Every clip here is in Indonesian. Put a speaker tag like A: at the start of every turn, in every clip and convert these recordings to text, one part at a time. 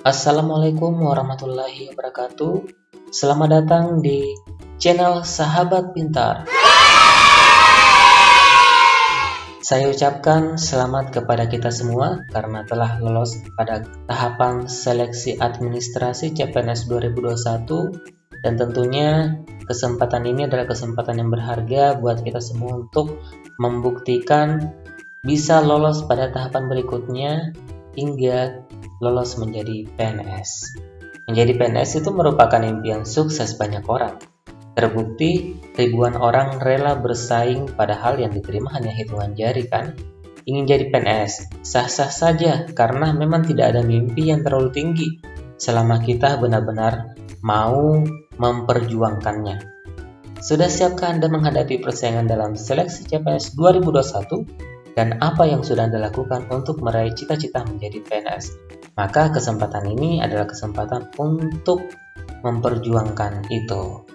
A: Assalamualaikum warahmatullahi wabarakatuh. Selamat datang di channel Sahabat Pintar. Saya ucapkan selamat kepada kita semua karena telah lolos pada tahapan seleksi administrasi CPNS 2021, dan tentunya kesempatan ini adalah kesempatan yang berharga buat kita semua untuk membuktikan bisa lolos pada tahapan berikutnya hingga lolos menjadi PNS. Menjadi PNS itu merupakan impian sukses banyak orang. Terbukti ribuan orang rela bersaing padahal yang diterima hanya hitungan jari kan? Ingin jadi PNS sah-sah saja karena memang tidak ada mimpi yang terlalu tinggi selama kita benar-benar mau memperjuangkannya. Sudah siapkah Anda menghadapi persaingan dalam seleksi CPNS 2021? Dan apa yang sudah Anda lakukan untuk meraih cita-cita menjadi PNS? Maka kesempatan ini adalah kesempatan untuk memperjuangkan itu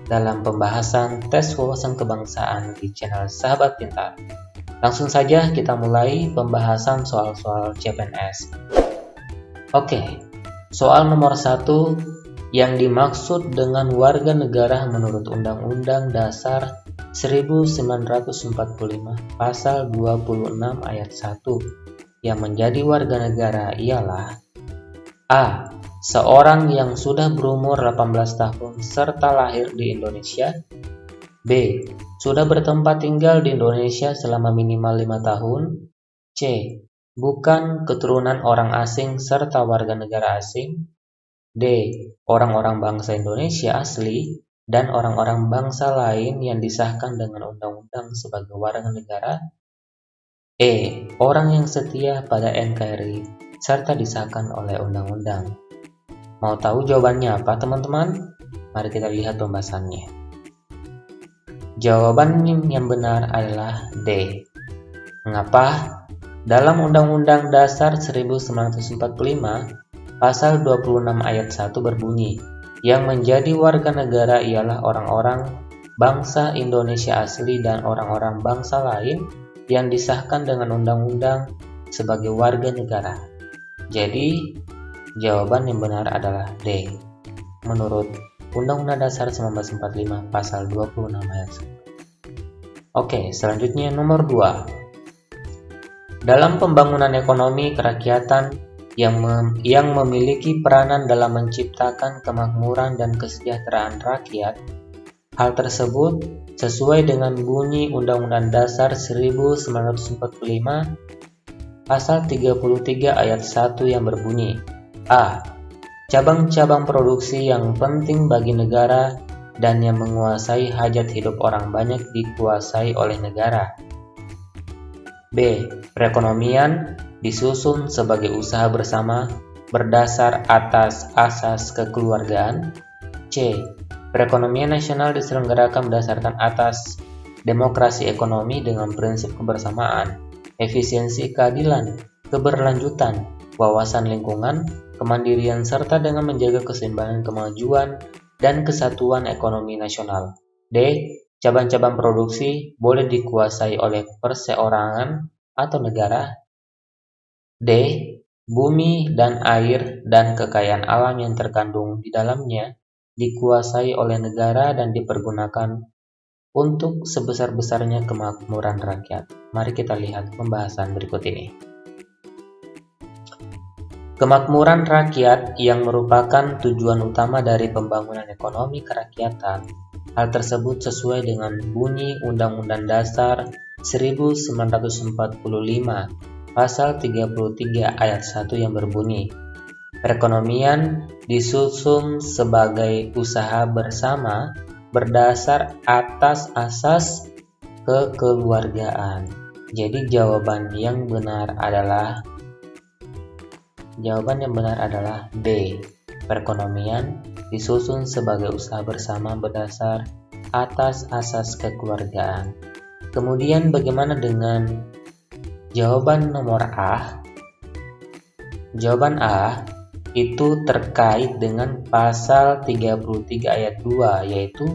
A: dalam pembahasan tes wawasan kebangsaan di channel Sahabat Pintar. Langsung saja kita mulai pembahasan soal-soal CPNS. Oke, soal nomor 1, yang dimaksud dengan warga negara menurut Undang-Undang Dasar 1945 Pasal 26 Ayat 1 yang menjadi warga negara ialah: A. Seorang yang sudah berumur 18 tahun serta lahir di Indonesia. B. Sudah bertempat tinggal di Indonesia selama minimal 5 tahun. C. Bukan keturunan orang asing serta warga negara asing. D. Orang-orang bangsa Indonesia asli dan orang-orang bangsa lain yang disahkan dengan undang-undang sebagai warga negara. E. Orang yang setia pada NKRI serta disahkan oleh undang-undang. Mau tahu jawabannya apa, teman-teman? Mari kita lihat pembahasannya. Jawaban yang benar adalah D. Mengapa? Dalam Undang-Undang Dasar 1945, Pasal 26 Ayat 1 berbunyi, yang menjadi warga negara ialah orang-orang bangsa Indonesia asli dan orang-orang bangsa lain yang disahkan dengan undang-undang sebagai warga negara. Jadi, jawaban yang benar adalah D. Menurut Undang-Undang Dasar 1945 Pasal 26 Ayat 1. Oke, selanjutnya nomor 2. Dalam pembangunan ekonomi kerakyatan yang memiliki peranan dalam menciptakan kemakmuran dan kesejahteraan rakyat. Hal tersebut sesuai dengan bunyi Undang-Undang Dasar 1945 Pasal 33 Ayat 1 yang berbunyi: A. Cabang-cabang produksi yang penting bagi negara dan yang menguasai hajat hidup orang banyak dikuasai oleh negara. B. Perekonomian disusun sebagai usaha bersama berdasar atas asas kekeluargaan. C. Perekonomian nasional diselenggarakan berdasarkan atas demokrasi ekonomi dengan prinsip kebersamaan, efisiensi, keadilan, keberlanjutan, wawasan lingkungan, kemandirian, serta dengan menjaga keseimbangan kemajuan dan kesatuan ekonomi nasional. D. Cabang-cabang produksi boleh dikuasai oleh perseorangan atau negara. D. Bumi dan air dan kekayaan alam yang terkandung di dalamnya dikuasai oleh negara dan dipergunakan untuk sebesar-besarnya kemakmuran rakyat. Mari kita lihat pembahasan berikut ini. Kemakmuran rakyat yang merupakan tujuan utama dari pembangunan ekonomi kerakyatan. Hal tersebut sesuai dengan bunyi Undang-Undang Dasar 1945 Pasal 33 Ayat 1 yang berbunyi, perekonomian disusun sebagai usaha bersama berdasar atas asas kekeluargaan. Jadi jawaban yang benar adalah D. Perekonomian disusun sebagai usaha bersama berdasar atas asas kekeluargaan. Kemudian bagaimana dengan jawaban nomor A? Jawaban A itu terkait dengan pasal 33 ayat 2, yaitu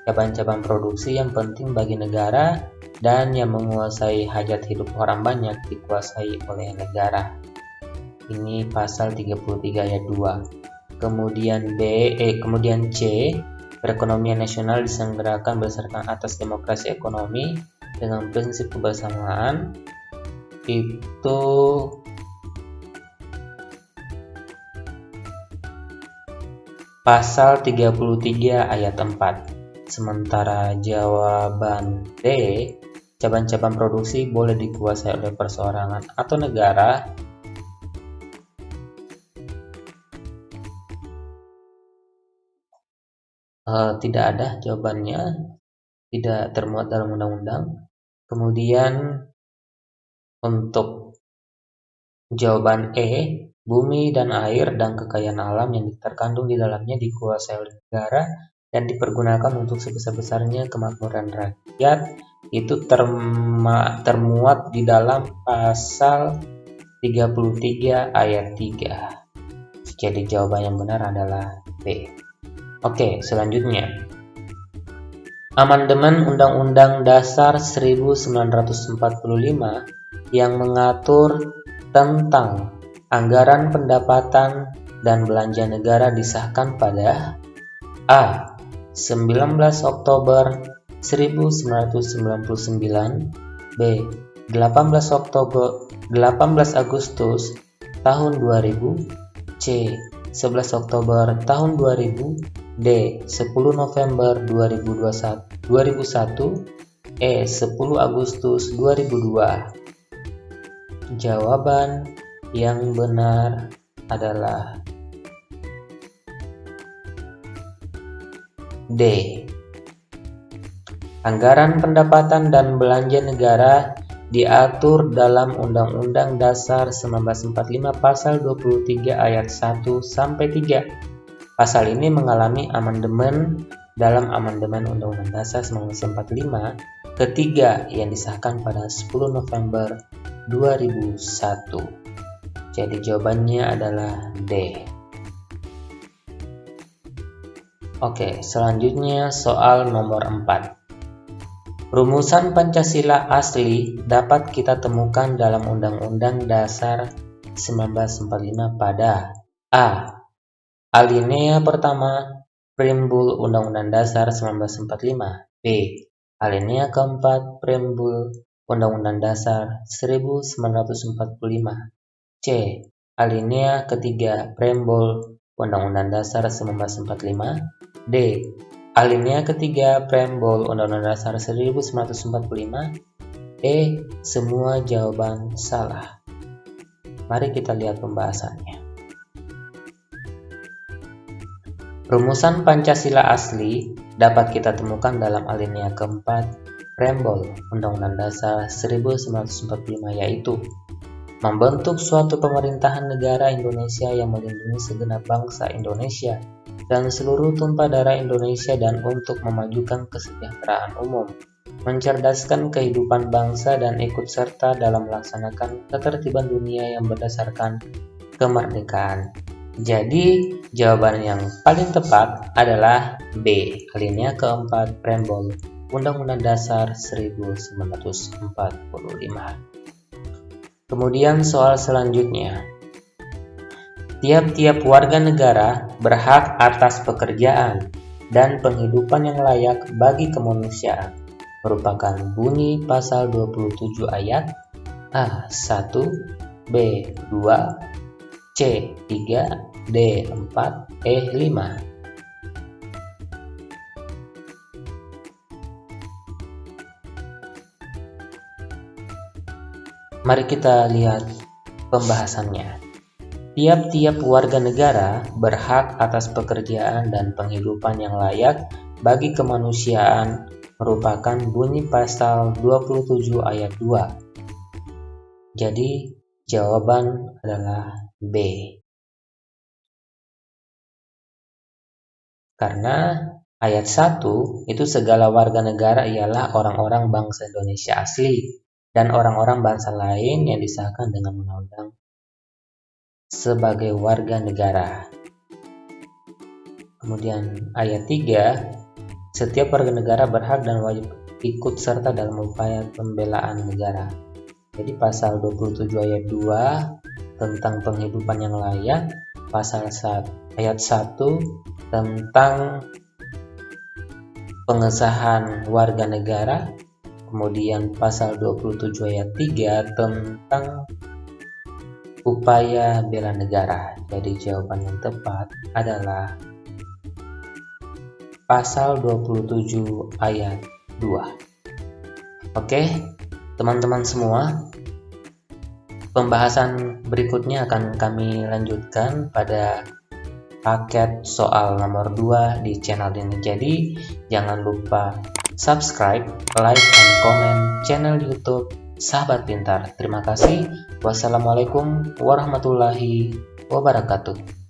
A: cabang-cabang produksi yang penting bagi negara dan yang menguasai hajat hidup orang banyak dikuasai oleh negara. ini pasal 33 ayat 2. Kemudian kemudian C, perekonomian nasional diselenggarakan berdasarkan atas demokrasi ekonomi dengan prinsip kebersamaan, itu pasal 33 ayat 4. Sementara jawaban D, cabang-cabang produksi boleh dikuasai oleh perseorangan atau negara tidak ada, jawabannya tidak termuat dalam undang-undang. Kemudian untuk jawaban E, bumi dan air dan kekayaan alam yang terkandung di dalamnya dikuasai oleh negara dan dipergunakan untuk sebesar-besarnya kemakmuran rakyat, itu termuat di dalam pasal 33 ayat 3. Jadi jawaban yang benar adalah B. Oke, selanjutnya. Amandemen Undang-Undang Dasar 1945 yang mengatur tentang anggaran pendapatan dan belanja negara disahkan pada A. 19 Oktober 1999, B. 18 Agustus tahun 2000, C. 11 Oktober tahun 2000, D. 10 November 2001, E. 10 Agustus 2002. Jawaban yang benar adalah D. Anggaran pendapatan dan belanja negara diatur dalam Undang-Undang Dasar 1945 pasal 23 ayat 1 sampai 3. Pasal ini mengalami amandemen dalam Amandemen Undang-Undang Dasar 1945 ketiga yang disahkan pada 10 November 2001. Jadi jawabannya adalah D. Oke, selanjutnya soal nomor 4. Rumusan Pancasila asli dapat kita temukan dalam Undang-Undang Dasar 1945 pada A. Alinea pertama Preambul Undang-Undang Dasar 1945, B. Alinea keempat Preambul Undang-Undang Dasar 1945, C. Alinea ketiga Preambul Undang-Undang Dasar 1945, D. Alinea ketiga Preambul Undang-Undang Dasar 1945, E. Semua jawaban salah. Mari kita lihat pembahasannya. Rumusan Pancasila asli dapat kita temukan dalam alinea keempat Preambul Undang-Undang Dasar 1945, yaitu membentuk suatu pemerintahan negara Indonesia yang melindungi segenap bangsa Indonesia dan seluruh tumpah darah Indonesia dan untuk memajukan kesejahteraan umum, mencerdaskan kehidupan bangsa dan ikut serta dalam melaksanakan ketertiban dunia yang berdasarkan kemerdekaan. Jadi, jawaban yang paling tepat adalah B, alinea keempat Preambul Undang-Undang Dasar 1945. Kemudian soal selanjutnya. Tiap-tiap warga negara berhak atas pekerjaan dan penghidupan yang layak bagi kemanusiaan, merupakan bunyi pasal 27 ayat A1, B2, C3, D4, E5. Mari kita lihat pembahasannya. Tiap-tiap warga negara berhak atas pekerjaan dan penghidupan yang layak bagi kemanusiaan, merupakan bunyi pasal 27 ayat 2. Jadi, jawaban adalah B. Karena ayat 1 itu segala warga negara ialah orang-orang bangsa Indonesia asli dan orang-orang bangsa lain yang disahkan dengan undang-undang sebagai warga negara. Kemudian ayat 3, setiap warga negara berhak dan wajib ikut serta dalam upaya pembelaan negara. Jadi pasal 27 ayat 2 tentang penghidupan yang layak, pasal 1 ayat 1 tentang pengesahan warga negara, kemudian pasal 27 ayat 3 tentang upaya bela negara. Jadi jawaban yang tepat adalah pasal 27 ayat 2. Oke, teman-teman semua, pembahasan berikutnya akan kami lanjutkan pada paket soal nomor 2 di channel ini. Jadi jangan lupa subscribe, like, dan komen channel YouTube Sahabat Pintar. Terima kasih. Wassalamualaikum warahmatullahi wabarakatuh.